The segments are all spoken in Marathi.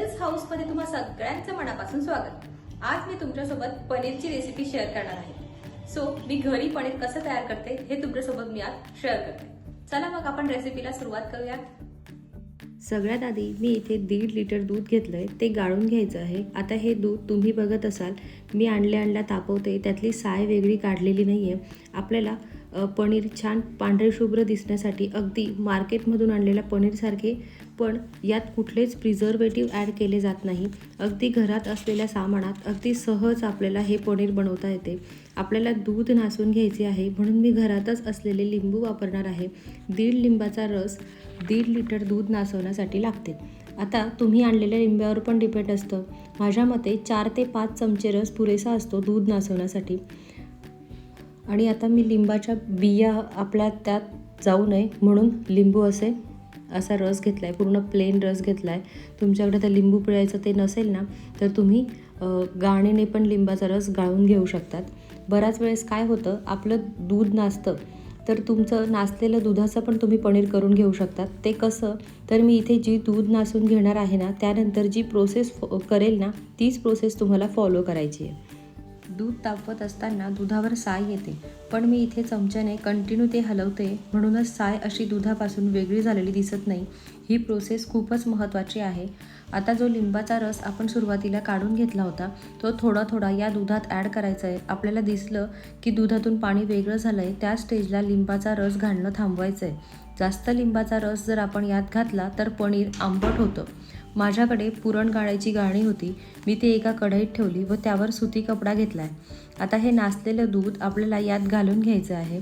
हेझल्स हाऊसमध्ये तुम्हा सगळ्यांचं मनापासून स्वागत। आज मी तुमच्यासोबत पनीरची रेसिपी शेअर करणार आहे। सो मी घरी पनीर कसं तयार करते हे तुमच्यासोबत मी आज शेअर करते। चला मग आपण रेसिपीला सुरुवात करूया। सगळ्यात आधी मी इथे 1.5 लिटर दूध घेतलंय, ते गाळून घ्यायचं आहे। आता हे दूध तुम्ही बघत असाल मी आणल्या तापवते, त्यातली साय वेगळी काढलेली नाहीये। आपल्याला पनीर छान पांढरे शुभ्र दिसण्यासाठी अगदी मार्केटमधून आणलेल्या पनीरसारखे, पण यात कुठलेच प्रिझर्वेटिव्ह ॲड केले जात नाही। अगदी घरात असलेल्या सामानात अगदी सहज आपल्याला हे पनीर बनवता येते। आपल्याला दूध नासून घ्यायचे आहे, म्हणून मी घरातच असलेले लिंबू वापरणार आहे। 1.5 लिंबाचा रस 1.5 लिटर दूध नासवण्यासाठी लागते। आता तुम्ही आणलेल्या लिंब्यावर पण डिपेंड असतं। माझ्या मते 4 ते 5 चमचे रस पुरेसा असतो दूध नासवण्यासाठी। आणि आता मी लिंबाच्या बिया आपल्या त्यात जाऊ नये म्हणून लिंबू असा रस घेतला आहे, पूर्ण प्लेन रस घेतला आहे। तुमच्याकडे तर लिंबू पिळायचं ते नसेल ना, तर तुम्ही गाळणीने पण लिंबाचा रस गाळून घेऊ शकतात। बऱ्याच वेळेस काय होतं, आपलं दूध नासतं तर तुमचं नासलेलं दुधाचं पण तुम्ही पनीर करून घेऊ शकतात। ते कसं, तर मी इथे जी दूध नासून घेणार आहे ना, त्यानंतर जी प्रोसेस करेल ना, तीच प्रोसेस तुम्हाला फॉलो करायची आहे। दूध तापवत असताना दुधावर साय येते, पण मी इथे चमच्याने कंटिन्यू ते हलवते, म्हणूनच साय अशी दुधापासून वेगळी झालेली दिसत नाही। ही प्रोसेस खूपच महत्त्वाची आहे। आता जो लिंबाचा रस आपण सुरुवातीला काढून घेतला होता, तो थोडा थोडा या दुधात ॲड करायचा आहे। आपल्याला दिसलं की दुधातून पाणी वेगळं झालं आहे, त्या स्टेजला लिंबाचा रस घालणं थांबवायचं आहे। जास्त लिंबाचा रस जर आपण यात घातला तर पनीर आंबट होतं। माझ्याकडे पुरण गाळायची गाळणी होती, मी ती एका कढईत ठेवली व त्यावर सुती कपडा घेतला आहे। आता हे नासलेलं दूध आपल्याला यात घालून घ्यायचं आहे।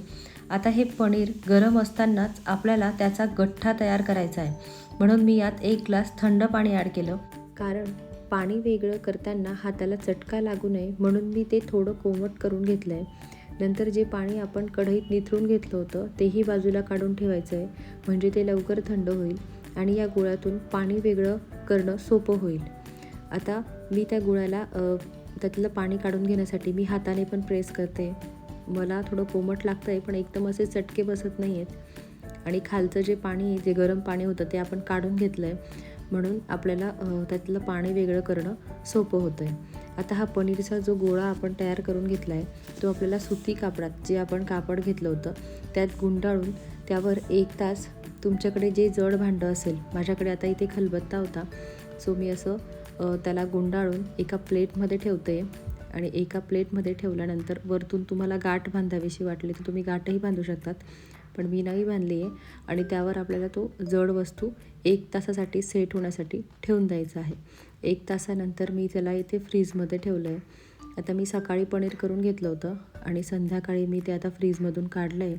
आता हे पनीर गरम असतानाच आपल्याला त्याचा गठ्ठा तयार करायचा आहे, म्हणून मी यात 1 ग्लास थंड पाणी ॲड केलं, कारण पाणी वेगळं करताना हाताला चटका लागू नये म्हणून मी ते थोडं कोमट करून घेतलं आहे। नंतर जे पाणी आपण कढईत निथळून घेतलं होतं तेही बाजूला काढून ठेवायचं आहे, म्हणजे ते लवकर थंड होईल आणि या गुळातून पाणी वेगळं करणं सोपं होईल। आता मी त्या गुळाला त्यातलं पाणी काढून घेण्यासाठी मी हाताने पण प्रेस करते। मला थोडं कोमट लागतं आहे, पण एकदम असे चटके बसत नाही आहेत। आणि खालचं जे पाणी, जे गरम पाणी होतं ते आपण काढून घेतलं आहे, म्हणून आपल्याला त्यातलं पाणी वेगळं करणं सोपं होतं आहे। आता हा पनीरचा जो गोळा आपण तयार करून घेतला आहे, तो आपल्याला सुती कापडात, जे आपण कापड घेतलं होतं त्यात गुंडाळून त्यावर 1 तास, तुमच्याकडे जे जड भांडं असेल, माझ्याकडे आता इथे खलबत्ता होता, सो मी असं त्याला गुंडाळून एका प्लेटमध्ये ठेवते। आणि एका प्लेटमध्ये ठेवल्यानंतर वरतून तुम्हाला गाठ बांधावीशी वाटली तर तुम्ही गाठही बांधू शकतात, पण मी नाही बांधली आहे। आणि त्यावर आपल्याला तो जड वस्तू 1 तासासाठी सेट होण्यासाठी ठेवून द्यायचा आहे। 1 तासानंतर मी त्याला इथे फ्रीजमध्ये ठेवलं आहे। आता मी सकाळी पनीर करून घेतलं होतं आणि संध्याकाळी मी ते आता फ्रीजमधून काढलं आहे।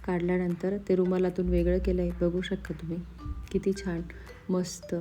काढल्यानंतर ते रुमालातून वेगळं केलं आहे, बघू शकता तुम्ही किती छान मस्त।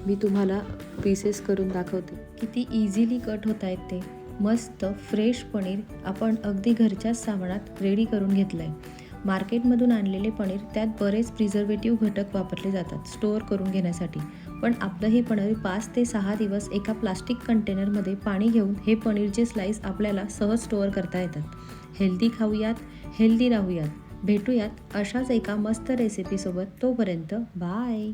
मी तुम्हाला पीसेस करून दाखवते, किती इझिली कट होत आहेत ते। मस्त फ्रेश पनीर आपण अगदी घरच्याच सामानात रेडी करून घेतलं आहे। मार्केटमधून आणलेले पनीर, त्यात बरेच प्रिझर्वेटिव्ह घटक वापरले जातात स्टोअर करून घेण्यासाठी, पण आपलं हे पनीर 5 ते 6 दिवस एका प्लास्टिक कंटेनरमध्ये पाणी घेऊन हे पनीरचे स्लाईस आपल्याला सहज स्टोअर करता येतात। हेल्दी खाऊयात, हेल्दी राहूयात। भेटूयात अशाच एका मस्त रेसिपीसोबत, तोपर्यंत बाय।